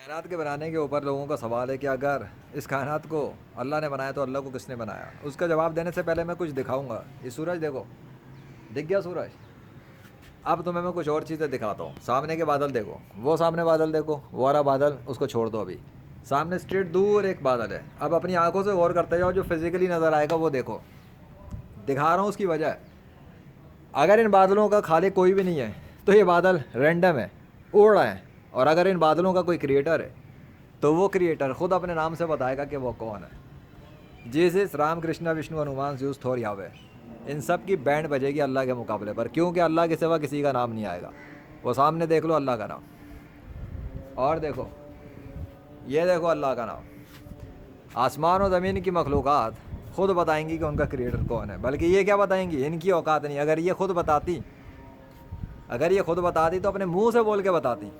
کائنات کے بنانے کے اوپر لوگوں کا سوال ہے کہ اگر اس کائنات کو اللہ نے بنایا تو اللہ کو کس نے بنایا؟ اس کا جواب دینے سے پہلے میں کچھ دکھاؤں گا. یہ سورج دیکھو، دکھ گیا سورج؟ اب تمہیں میں کچھ اور چیزیں دکھاتا ہوں. سامنے کے بادل دیکھو، وہ سامنے بادل دیکھو، وہ والا بادل اس کو چھوڑ دو. ابھی سامنے اسٹریٹ دور ایک بادل ہے. اب اپنی آنکھوں سے غور کرتے جاؤ، جو فزیکلی نظر آئے گا وہ دیکھو. دکھا رہا ہوں اس کی وجہ ہے. اگر ان بادلوں کا خالق کوئی بھی نہیں ہے تو یہ بادل رینڈم ہے، اڑ رہے ہیں. اور اگر ان بادلوں کا کوئی کریٹر ہے تو وہ کریٹر خود اپنے نام سے بتائے گا کہ وہ کون ہے. جیسس، رام، کرشنا، وشنو، ہنومان، زیوس، تھور، یاوے، ان سب کی بینڈ بجے گی اللہ کے مقابلے پر، کیونکہ اللہ کے سوا کسی کا نام نہیں آئے گا. وہ سامنے دیکھ لو اللہ کا نام، اور دیکھو یہ دیکھو اللہ کا نام. آسمان و زمین کی مخلوقات خود بتائیں گی کہ ان کا کریٹر کون ہے. بلکہ یہ کیا بتائیں گی، ان کی اوقات نہیں. اگر یہ خود بتاتی تو اپنے منہ سے بول کے بتاتی.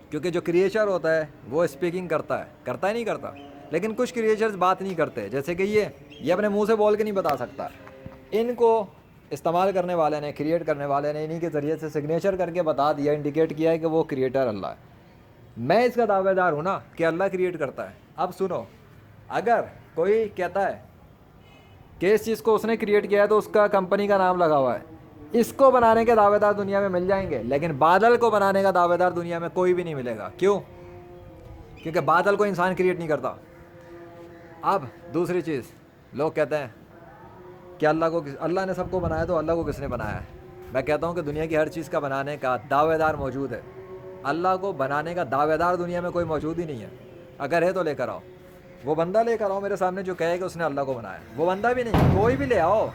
کیونکہ جو کریچر ہوتا ہے وہ اسپیکنگ کرتا ہے نہیں کرتا. لیکن کچھ کریچرز بات نہیں کرتے، جیسے کہ یہ اپنے منہ سے بول کے نہیں بتا سکتا. ان کو استعمال کرنے والے نے، کریٹ کرنے والے نے، انہی کے ذریعے سے سگنیچر کر کے بتا دیا، انڈیکیٹ کیا ہے کہ وہ کریٹر اللہ ہے. میں اس کا دعوے دار ہوں نا کہ اللہ کریٹ کرتا ہے. اب سنو، اگر کوئی کہتا ہے کہ اس چیز کو اس نے کریٹ کیا ہے تو اس کا کمپنی کا نام لگا ہوا ہے، اس کو بنانے کے دعوے دار دنیا میں مل جائیں گے. لیکن بادل کو بنانے کا دعوے دار دنیا میں کوئی بھی نہیں ملے گا. کیوں؟ کیونکہ بادل کو انسان کریٹ نہیں کرتا. اب دوسری چیز، لوگ کہتے ہیں کہ اللہ نے سب کو بنایا تو اللہ کو کس نے بنایا ہے؟ میں کہتا ہوں کہ دنیا کی ہر چیز کا بنانے کا دعوے دار موجود ہے. اللہ کو بنانے کا دعوے دار دنیا میں کوئی موجود ہی نہیں ہے. اگر ہے تو لے کر آؤ. وہ بندہ لے کر آؤ میرے سامنے جو کہے کہ اس نے اللہ کو بنایا. وہ بندہ بھی نہیں، کوئی بھی لے آؤ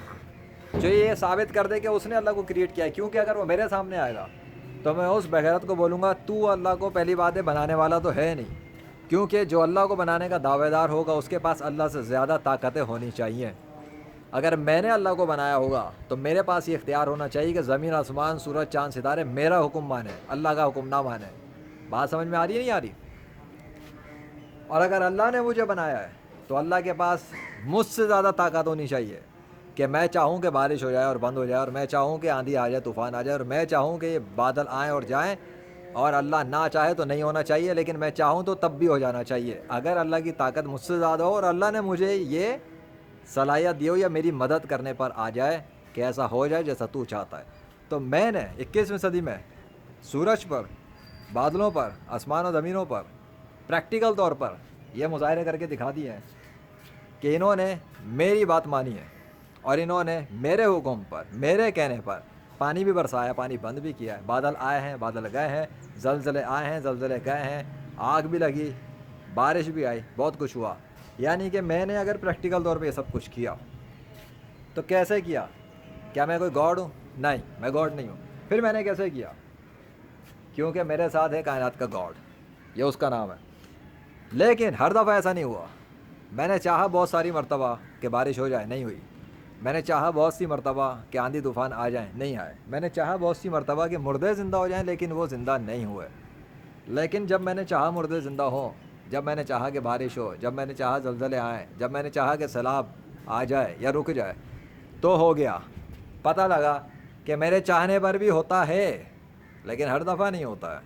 جو یہ ثابت کر دے کہ اس نے اللہ کو کریٹ کیا ہے. کیونکہ اگر وہ میرے سامنے آئے گا تو میں اس بغیرت کو بولوں گا تو اللہ کو پہلی بات ہے بنانے والا تو ہے نہیں. کیونکہ جو اللہ کو بنانے کا دعوے دار ہوگا اس کے پاس اللہ سے زیادہ طاقتیں ہونی چاہیے. اگر میں نے اللہ کو بنایا ہوگا تو میرے پاس یہ اختیار ہونا چاہیے کہ زمین، آسمان، سورج، چاند، ستارے میرا حکم مانے، اللہ کا حکم نہ مانے. بات سمجھ میں آ رہی ہے نہیں آ رہی؟ اور اگر اللہ نے مجھے بنایا ہے تو اللہ کے پاس مجھ سے زیادہ طاقت ہونی چاہیے کہ میں چاہوں کہ بارش ہو جائے اور بند ہو جائے، اور میں چاہوں کہ آندھی آ جائے، طوفان آ جائے، اور میں چاہوں کہ یہ بادل آئیں اور جائیں. اور اللہ نہ چاہے تو نہیں ہونا چاہیے، لیکن میں چاہوں تو تب بھی ہو جانا چاہیے. اگر اللہ کی طاقت مجھ سے زیادہ ہو اور اللہ نے مجھے یہ صلاحیت دی ہو یا میری مدد کرنے پر آ جائے کہ ایسا ہو جائے جیسا تو چاہتا ہے، تو میں نے 21ویں صدی میں سورج پر، بادلوں پر، آسمان و زمینوں پر پریکٹیکل طور پر یہ مظاہرے کر کے دکھا دیے ہیں کہ انہوں نے میری بات مانی ہے اور انہوں نے میرے حکم پر، میرے کہنے پر پانی بھی برسایا، پانی بند بھی کیا ہے، بادل آئے ہیں، بادل گئے ہیں، زلزلے آئے ہیں، زلزلے گئے ہیں، آگ بھی لگی، بارش بھی آئی، بہت کچھ ہوا. یعنی کہ میں نے اگر پریکٹیکل طور پہ یہ سب کچھ کیا تو کیسے کیا؟ کیا میں کوئی گاڈ ہوں؟ نہیں، میں گاڈ نہیں ہوں. پھر میں نے کیسے کیا؟ کیونکہ میرے ساتھ ہے کائنات کا گاڈ، یہ اس کا نام ہے. لیکن ہر دفعہ ایسا نہیں ہوا. میں نے چاہا بہت ساری مرتبہ کہ بارش ہو جائے، نہیں ہوئی. میں نے چاہا بہت سی مرتبہ کہ آندھی طوفان آ جائیں، نہیں آئے. میں نے چاہا بہت سی مرتبہ کہ مردے زندہ ہو جائیں، لیکن وہ زندہ نہیں ہوئے. لیکن جب میں نے چاہا مردے زندہ ہوں، جب میں نے چاہا کہ بارش ہو، جب میں نے چاہا زلزلے آئیں، جب میں نے چاہا کہ سیلاب آ جائے یا رک جائے، تو ہو گیا. پتہ لگا کہ میرے چاہنے پر بھی ہوتا ہے لیکن ہر دفعہ نہیں ہوتا ہے.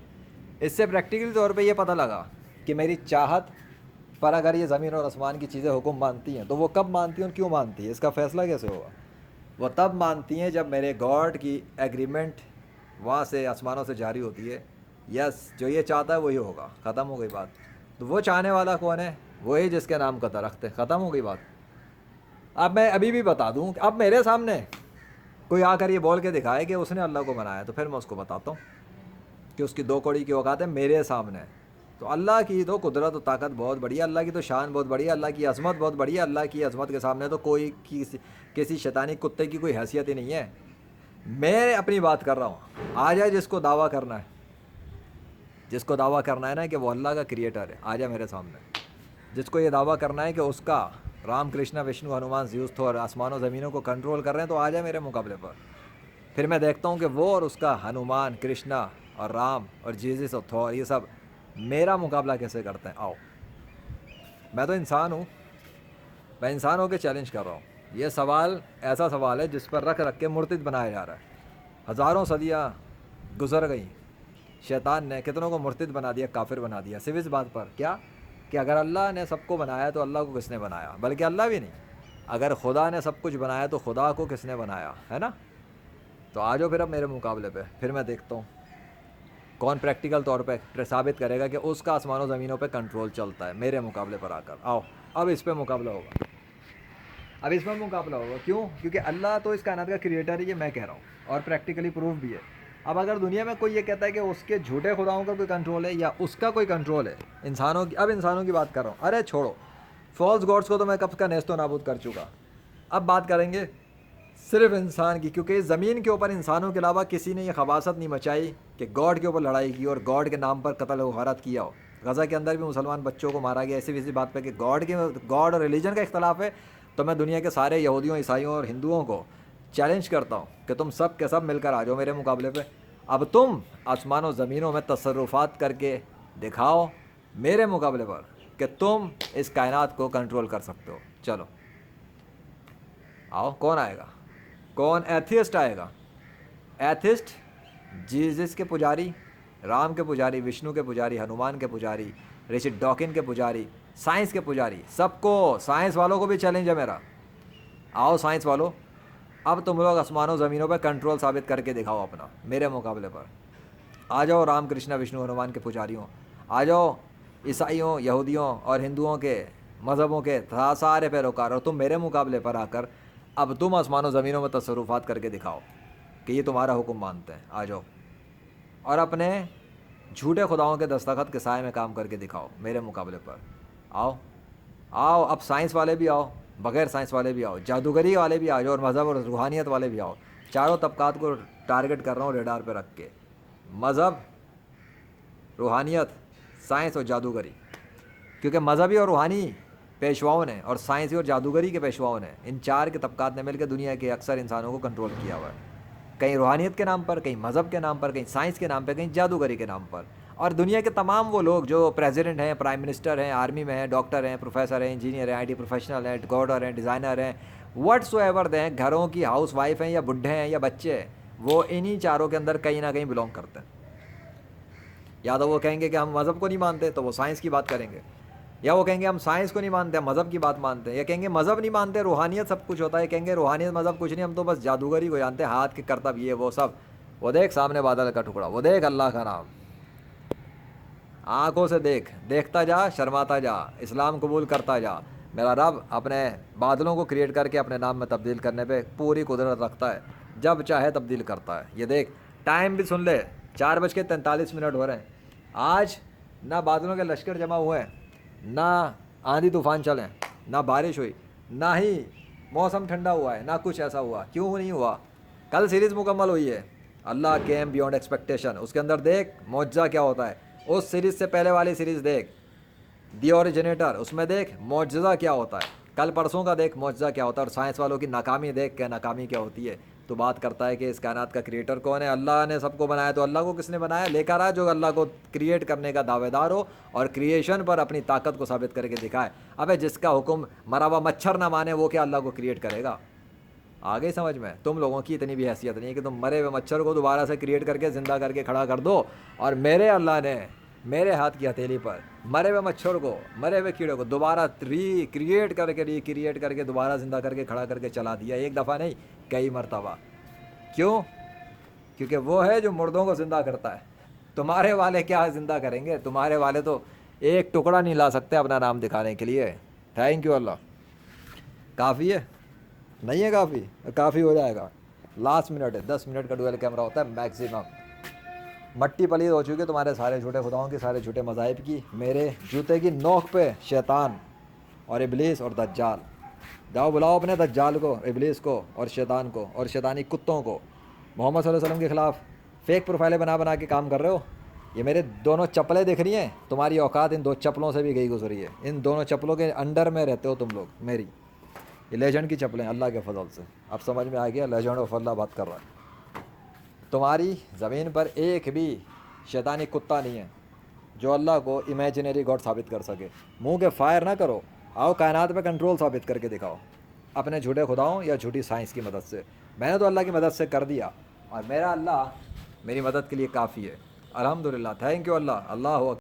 اس سے پریکٹیکلی طور پہ یہ پتہ لگا کہ میری چاہت پر اگر یہ زمین اور آسمان کی چیزیں حکم مانتی ہیں تو وہ کب مانتی ہیں اور کیوں مانتی ہیں؟ اس کا فیصلہ کیسے ہوگا؟ وہ تب مانتی ہیں جب میرے گاڈ کی ایگریمنٹ وہاں سے آسمانوں سے جاری ہوتی ہے. یس، جو یہ چاہتا ہے وہی ہوگا. ختم ہو گئی بات. تو وہ چاہنے والا کون ہے؟ وہی جس کے نام کا درخت ہے. ختم ہو گئی بات. اب میں ابھی بھی بتا دوں کہ اب میرے سامنے کوئی آ کر یہ بول کے دکھائے کہ اس نے اللہ کو بنایا، تو پھر میں اس کو بتاتا ہوں کہ اس کی 2 کوڑی کی اوقات ہے میرے سامنے. تو اللہ کی تو قدرت و طاقت بہت بڑی ہے، اللہ کی تو شان بہت بڑی ہے، اللہ کی عظمت بہت بڑی ہے. اللہ کی عظمت کے سامنے تو کوئی کسی شیطانی کتے کی کوئی حیثیت ہی نہیں ہے. میں اپنی بات کر رہا ہوں. آ جائے جس کو دعویٰ کرنا ہے، جس کو دعویٰ کرنا ہے نا کہ وہ اللہ کا کریٹر ہے، آ جائے میرے سامنے. جس کو یہ دعویٰ کرنا ہے کہ اس کا رام، کرشنا، وشنو، ہنومان، زیوس، تھور آسمان و زمینوں کو کنٹرول کر رہے ہیں، تو آ جائے میرے مقابلے پر. پھر میں دیکھتا ہوں کہ وہ اور اس کا ہنومان، کرشنا اور رام اور جیزس اور تھور یہ سب میرا مقابلہ کیسے کرتے ہیں. آؤ. میں تو انسان ہوں، میں انسان ہو کے چیلنج کر رہا ہوں. یہ سوال ایسا سوال ہے جس پر رکھ کے مرتد بنایا جا رہا ہے. ہزاروں صدیاں گزر گئیں، شیطان نے کتنوں کو مرتد بنا دیا, کافر بنا دیا, صرف اس بات پر کیا کہ اگر اللہ نے سب کو بنایا تو اللہ کو کس نے بنایا. بلکہ اللہ بھی نہیں, اگر خدا نے سب کچھ بنایا تو خدا کو کس نے بنایا, ہے نا. تو آ جاؤ پھر اب میرے مقابلے پہ, پھر میں دیکھتا ہوں کون پریکٹیکل طور پہ ثابت کرے گا کہ اس کا آسمان و زمینوں پہ کنٹرول چلتا ہے. میرے مقابلے پر آ کر آؤ, اب اس پہ مقابلہ ہوگا, اب اس میں مقابلہ ہوگا. کیوں؟ کیونکہ اللہ تو اس کائنات کا کریٹر ہے, یہ میں کہہ رہا ہوں, اور پریکٹیکلی پروف بھی ہے. اب اگر دنیا میں کوئی یہ کہتا ہے کہ اس کے جھوٹے خداؤں کا کوئی کنٹرول ہے یا اس کا کوئی کنٹرول ہے انسانوں کی, اب انسانوں کی بات کر رہا ہوں, ارے چھوڑو, فالس گاڈس کو تو میں کب کا نیست و نابود کر چکا. اب بات کریں گے صرف انسان کی, کیونکہ اس زمین کے اوپر انسانوں کے علاوہ کسی نے یہ خباثت نہیں مچائی کہ گاڈ کے اوپر لڑائی کی اور گاڈ کے نام پر قتل و غارت کیا ہو. غزہ کے اندر بھی مسلمان بچوں کو مارا گیا اسی بات پہ کہ گاڈ اور ریلیجن کا اختلاف ہے. تو میں دنیا کے سارے یہودیوں, عیسائیوں اور ہندوؤں کو چیلنج کرتا ہوں کہ تم سب کے سب مل کر آ جاؤ میرے مقابلے پہ. اب تم آسمان و زمینوں میں تصرفات کر کے دکھاؤ میرے مقابلے پر کہ تم اس کائنات کو کنٹرول کر سکتے ہو. چلو آؤ, کون آئے گا؟ کون ایتھیسٹ آئے گا؟ ایتھسٹ جیزس کے پجاری, رام کے پجاری, وشنو کے پجاری, ہنومان کے پجاری, رچرڈ ڈاکن کے پجاری, سائنس کے پجاری, سب کو, سائنس والوں کو بھی چیلنج ہے میرا. آؤ سائنس والوں, اب تم لوگ آسمان و زمینوں پہ کنٹرول ثابت کر کے دکھاؤ اپنا میرے مقابلے پر. آ جاؤ رام کرشنا وشنو ہنومان کے پجاریوں, آ جاؤ عیسائیوں, یہودیوں اور ہندوؤں کے مذہبوں کے سارے پیروکار, اور تم میرے مقابلے پر آ کر اب تم آسمان و زمینوں میں تصرفات کر کے دکھاؤ کہ یہ تمہارا حکم مانتے ہیں. آ جاؤ اور اپنے جھوٹے خداؤں کے دستخط کے سائے میں کام کر کے دکھاؤ میرے مقابلے پر. آؤ آؤ, اب سائنس والے بھی آؤ, بغیر سائنس والے بھی آؤ, جادوگری والے بھی آ جاؤ, اور مذہب اور روحانیت والے بھی آؤ. چاروں طبقات کو ٹارگٹ کر رہا ہوں ریڈار پہ رکھ کے, مذہب, روحانیت, سائنس اور جادوگری. کیونکہ مذہبی اور روحانی پیشواؤں نے اور سائنسی اور جادوگری کے پیشواؤں نے, ان چار کے طبقات نے مل کے دنیا کے اکثر انسانوں کو کنٹرول کیا ہوا ہے. کہیں روحانیت کے نام پر, کہیں مذہب کے نام پر, کہیں سائنس کے نام پر, کہیں جادوگری کے نام پر. اور دنیا کے تمام وہ لوگ جو پریزیڈنٹ ہیں, پرائم منسٹر ہیں, آرمی میں ہیں, ڈاکٹر ہیں, پروفیسر ہیں, انجینئر ہیں, آئی ٹی پروفیشنل ہیں, کوڈر ہیں, ڈیزائنر ہیں, وٹ سو ایور دیں, گھروں کی ہاؤس وائف ہیں یا بڈھے ہیں یا بچے ہیں, وہ انہی چاروں کے اندر کہیں نہ کہیں بلونگ کرتے ہیں. یا تو وہ کہیں گے کہ ہم مذہب کو نہیں مانتے تو وہ سائنس کی بات کریں گے, یا وہ کہیں گے ہم سائنس کو نہیں مانتے, ہم مذہب کی بات مانتے ہیں, یا کہیں گے مذہب نہیں مانتے, روحانیت سب کچھ ہوتا ہے, کہیں گے روحانیت مذہب کچھ نہیں, ہم تو بس جادوگری کو جانتے ہیں, ہاتھ کے کرتب یہ وہ سب. وہ دیکھ سامنے بادل کا ٹکڑا, وہ دیکھ اللہ کا نام, آنکھوں سے دیکھ, دیکھتا جا, شرماتا جا, اسلام قبول کرتا جا. میرا رب اپنے بادلوں کو کریٹ کر کے اپنے نام میں تبدیل کرنے پہ پوری قدرت رکھتا ہے, جب چاہے تبدیل کرتا ہے. یہ دیکھ, ٹائم بھی سن لے, 4:43 ہو رہے ہیں. آج نہ بادلوں کے لشکر جمع ہوئے ہیں, نہ آندھی طوفان چلیں, نہ بارش ہوئی, نہ ہی موسم ٹھنڈا ہوا ہے, نہ کچھ ایسا ہوا. کیوں نہیں ہوا؟ کل سیریز مکمل ہوئی ہے, اللہ کیم بیونڈ ایکسپیکٹیشن. اس کے اندر دیکھ معجزہ کیا ہوتا ہے. اس سیریز سے پہلے والی سیریز دیکھ, دی اوریجنیٹر, اس میں دیکھ معجزہ کیا ہوتا ہے. کل پرسوں کا دیکھ معجزہ کیا ہوتا ہے. اور سائنس والوں کی ناکامی دیکھ کہ ناکامی کیا ہوتی ہے. تو بات کرتا ہے کہ اس کائنات کا کریٹر کون ہے. اللہ نے سب کو بنایا, تو اللہ کو کس نے بنایا؟ لے کر آ جو اللہ کو کریٹ کرنے کا دعوے دار ہو اور کریشن پر اپنی طاقت کو ثابت کر کے دکھائے. ابے جس کا حکم مرا ہوا مچھر نہ مانے وہ کیا اللہ کو کریٹ کرے گا؟ آگے سمجھ میں؟ تم لوگوں کی اتنی بھی حیثیت نہیں ہے کہ تم مرے ہوئے مچھر کو دوبارہ سے کریٹ کر کے زندہ کر کے کھڑا کر دو. اور میرے اللہ نے میرے ہاتھ کی ہتھیلی پر مرے ہوئے مچھر کو, مرے ہوئے کیڑے کو دوبارہ ریکریٹ کر کے دوبارہ زندہ کر کے کھڑا کر کے چلا دیا. ایک دفعہ نہیں, کئی مرتبہ. کیوں؟ کیونکہ وہ ہے جو مردوں کو زندہ کرتا ہے. تمہارے والے کیا زندہ کریں گے؟ تمہارے والے تو ایک ٹکڑا نہیں لا سکتے اپنا نام دکھانے کے لیے. تھینک یو اللہ. کافی ہے؟ نہیں ہے کافی؟ کافی ہو جائے گا. لاسٹ منٹ ہے, 10 منٹ کا ڈویل کیمرہ ہوتا ہے میکسیمم. مٹی پلید ہو چکی ہے تمہارے سارے جھوٹے خداؤں کی, سارے جھوٹے مذاہب کی. میرے جوتے کی نوک پہ شیطان اور ابلیس اور دجال. جاؤ بلاؤ اپنے دجال کو, ابلیس کو اور شیطان کو اور شیطانی کتوں کو. محمد صلی اللہ علیہ وسلم کے خلاف فیک پروفائلیں بنا کے کام کر رہے ہو. یہ میرے دونوں چپلیں دیکھ رہی ہیں, تمہاری اوقات ان 2 چپلوں سے بھی گئی گزری ہے. ان دونوں چپلوں کے انڈر میں رہتے ہو تم لوگ. میری یہ لیجنڈ کی چپلیں اللہ کے فضل سے. اب سمجھ میں آ گیا, لیجنڈ آف اللہ بات کر رہا ہے. تمہاری زمین پر ایک بھی شیطانی کتا نہیں ہے جو اللہ کو امیجنری گاڈ ثابت کر سکے. منہ کے فائر نہ کرو, آؤ کائنات پہ کنٹرول ثابت کر کے دکھاؤ اپنے جھوٹے خداؤں یا جھوٹی سائنس کی مدد سے. میں نے تو اللہ کی مدد سے کر دیا, اور میرا اللہ میری مدد کے لیے کافی ہے. الحمدللہ، تھینک یو اللہ، اللہ